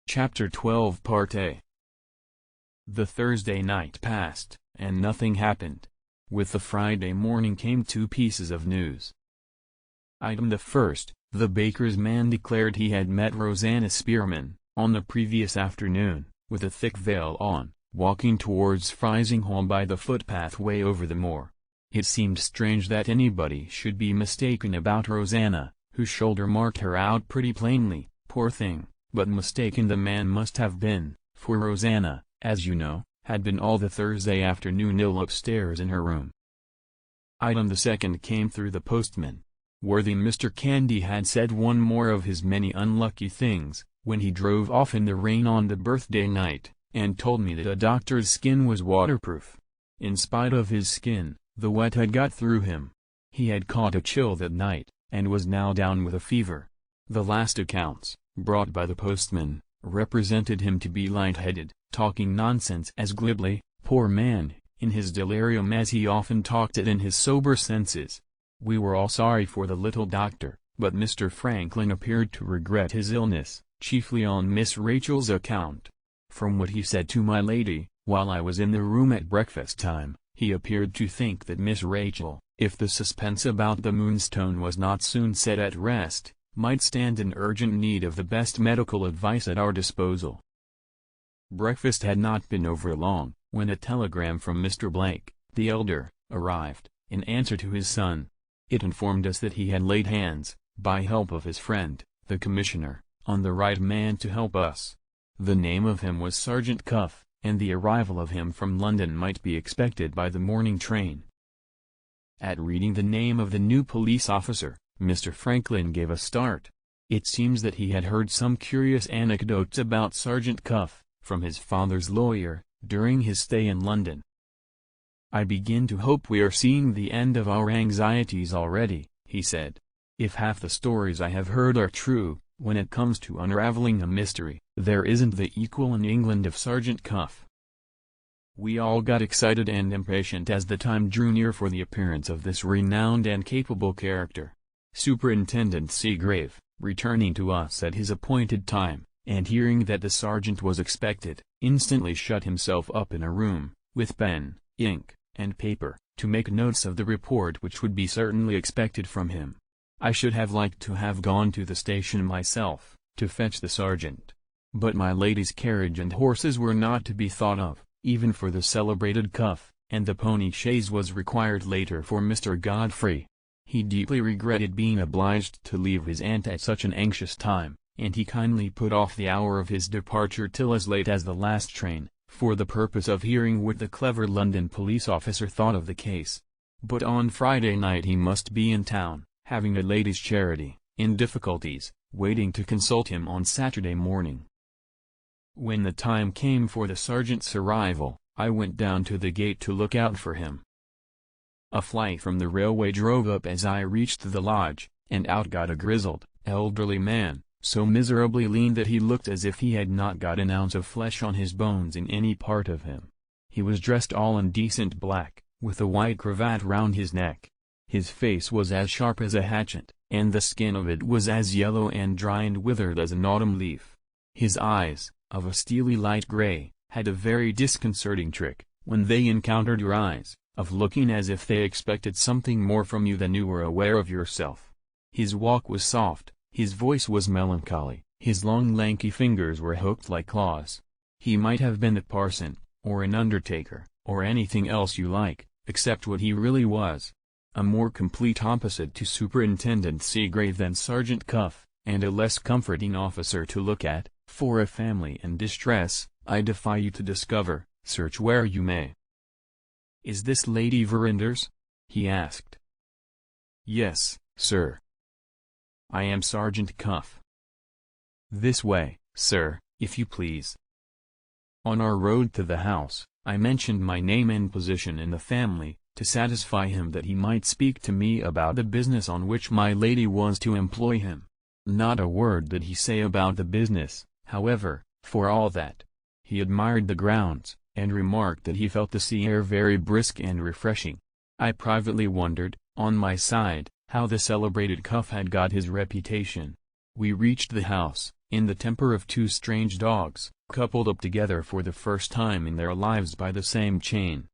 Chapter 12 Part A. The Thursday night passed, and nothing happened. With the Friday morning came two pieces of news. Item the first, the baker's man declared he had met Rosanna Spearman, on the previous afternoon, with a thick veil on, walking towards Frizinghall by the footpath way over the moor. It seemed strange that anybody should be mistaken about Rosanna, whose shoulder marked her out pretty plainly, poor thing, but mistaken the man must have been, for Rosanna, as you know, had been all the Thursday afternoon ill upstairs in her room. Item the second came through the postman. Worthy Mr. Candy had said one more of his many unlucky things, when he drove off in the rain on the birthday night, and told me that a doctor's skin was waterproof. In spite of his skin, the wet had got through him. He had caught a chill that night, and was now down with a fever. The last accounts, brought by the postman, represented him to be light-headed, talking nonsense as glibly, poor man, in his delirium as he often talked it in his sober senses. We were all sorry for the little doctor, but Mr. Franklin appeared to regret his illness, chiefly on Miss Rachel's account. From what he said to my lady, while I was in the room at breakfast time, he appeared to think that Miss Rachel, if the suspense about the Moonstone was not soon set at rest, might stand in urgent need of the best medical advice at our disposal. Breakfast had not been over long, when a telegram from Mr. Blake, the elder, arrived, in answer to his son. It informed us that he had laid hands, by help of his friend, the commissioner, on the right man to help us. The name of him was Sergeant Cuff, and the arrival of him from London might be expected by the morning train. At reading the name of the new police officer, Mr. Franklin gave a start. It seems that he had heard some curious anecdotes about Sergeant Cuff, from his father's lawyer, during his stay in London. "I begin to hope we are seeing the end of our anxieties already," he said. "If half the stories I have heard are true, when it comes to unraveling a mystery, there isn't the equal in England of Sergeant Cuff." We all got excited and impatient as the time drew near for the appearance of this renowned and capable character. Superintendent Seagrave, returning to us at his appointed time, and hearing that the sergeant was expected, instantly shut himself up in a room, with pen, ink, and paper, to make notes of the report which would be certainly expected from him. I should have liked to have gone to the station myself, to fetch the sergeant. But my lady's carriage and horses were not to be thought of, even for the celebrated Cuff, and the pony chaise was required later for Mr. Godfrey. He deeply regretted being obliged to leave his aunt at such an anxious time, and he kindly put off the hour of his departure till as late as the last train, for the purpose of hearing what the clever London police officer thought of the case. But on Friday night he must be in town, having a ladies' charity, in difficulties, waiting to consult him on Saturday morning. When the time came for the sergeant's arrival, I went down to the gate to look out for him. A fly from the railway drove up as I reached the lodge, and out got a grizzled, elderly man, so miserably lean that he looked as if he had not got an ounce of flesh on his bones in any part of him. He was dressed all in decent black, with a white cravat round his neck. His face was as sharp as a hatchet, and the skin of it was as yellow and dry and withered as an autumn leaf. His eyes, of a steely light gray, had a very disconcerting trick, when they encountered your eyes, of looking as if they expected something more from you than you were aware of yourself. His walk was soft, his voice was melancholy, his long lanky fingers were hooked like claws. He might have been a parson, or an undertaker, or anything else you like, except what he really was. A more complete opposite to Superintendent Seagrave than Sergeant Cuff, and a less comforting officer to look at, for a family in distress, I defy you to discover, search where you may. "Is this Lady Verinder's?" he asked. "Yes, sir. I am Sergeant Cuff." "This way, sir, if you please." On our road to the house, I mentioned my name and position in the family, to satisfy him that he might speak to me about the business on which my lady was to employ him. Not a word did he say about the business, however, for all that. He admired the grounds, and remarked that he felt the sea air very brisk and refreshing. I privately wondered, on my side, how the celebrated Cuff had got his reputation. We reached the house, in the temper of two strange dogs, coupled up together for the first time in their lives by the same chain.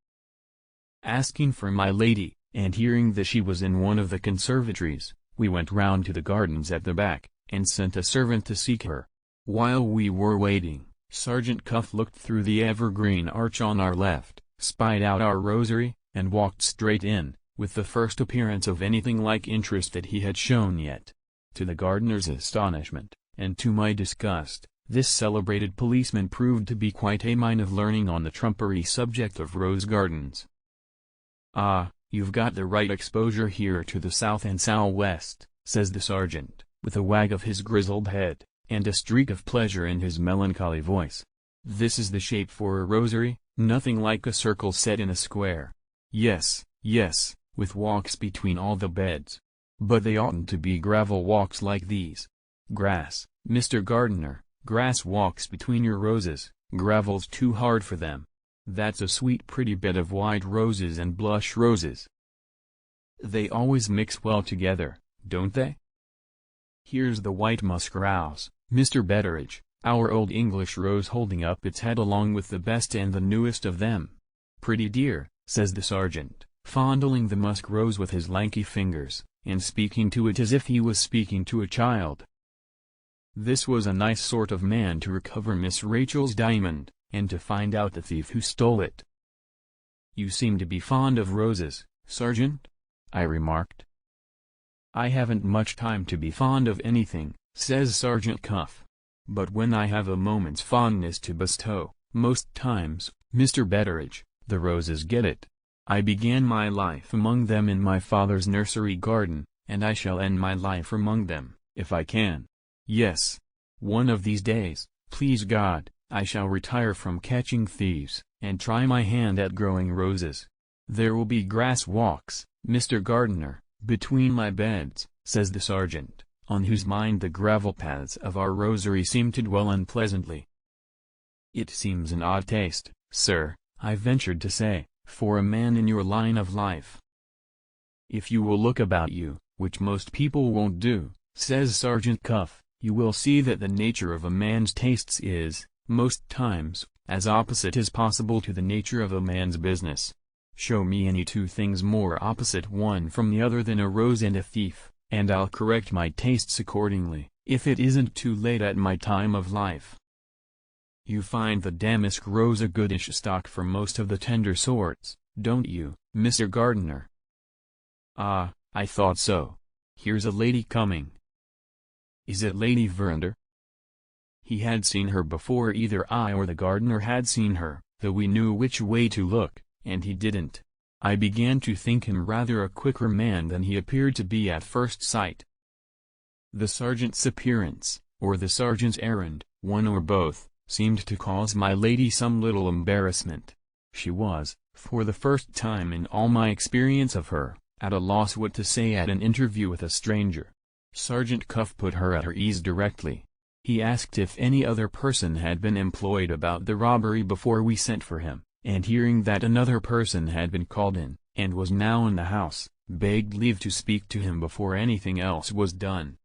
Asking for my lady, and hearing that she was in one of the conservatories, we went round to the gardens at the back, and sent a servant to seek her. While we were waiting, Sergeant Cuff looked through the evergreen arch on our left, spied out our rosary, and walked straight in, with the first appearance of anything like interest that he had shown yet. To the gardener's astonishment, and to my disgust, this celebrated policeman proved to be quite a mine of learning on the trumpery subject of rose gardens. "Ah, you've got the right exposure here to the south and southwest," says the sergeant, with a wag of his grizzled head, and a streak of pleasure in his melancholy voice. "This is the shape for a rosary, nothing like a circle set in a square. Yes, yes, with walks between all the beds. But they oughtn't to be gravel walks like these. Grass, Mr. Gardener, grass walks between your roses, gravel's too hard for them. That's a sweet pretty bed of white roses and blush roses. They always mix well together, don't they? Here's the white musk rose, Mr. Betteridge, our old English rose holding up its head along with the best and the newest of them. Pretty dear," says the sergeant, fondling the musk rose with his lanky fingers, and speaking to it as if he was speaking to a child. This was a nice sort of man to recover Miss Rachel's diamond, and to find out the thief who stole it. "You seem to be fond of roses, Sergeant?" I remarked. "I haven't much time to be fond of anything," says Sergeant Cuff. "But when I have a moment's fondness to bestow, most times, Mr. Betteridge, the roses get it. I began my life among them in my father's nursery garden, and I shall end my life among them, if I can. Yes. One of these days, please God, I shall retire from catching thieves, and try my hand at growing roses. There will be grass walks, Mr. Gardener, between my beds," says the sergeant, on whose mind the gravel paths of our rosary seemed to dwell unpleasantly. "It seems an odd taste, sir," I ventured to say, "for a man in your line of life." "If you will look about you, which most people won't do," says Sergeant Cuff, "you will see that the nature of a man's tastes is, most times, as opposite as possible to the nature of a man's business. Show me any two things more opposite one from the other than a rose and a thief, and I'll correct my tastes accordingly, if it isn't too late at my time of life." "You find the damask rose a goodish stock for most of the tender sorts, don't you, Mr. Gardener?" "Ah, I thought so. Here's a lady coming." "Is it Lady Verinder?" He had seen her before either I or the gardener had seen her, though we knew which way to look, and he didn't. I began to think him rather a quicker man than he appeared to be at first sight. The sergeant's appearance, or the sergeant's errand, one or both, seemed to cause my lady some little embarrassment. She was, for the first time in all my experience of her, at a loss what to say at an interview with a stranger. Sergeant Cuff put her at her ease directly. He asked if any other person had been employed about the robbery before we sent for him, and hearing that another person had been called in, and was now in the house, begged leave to speak to him before anything else was done.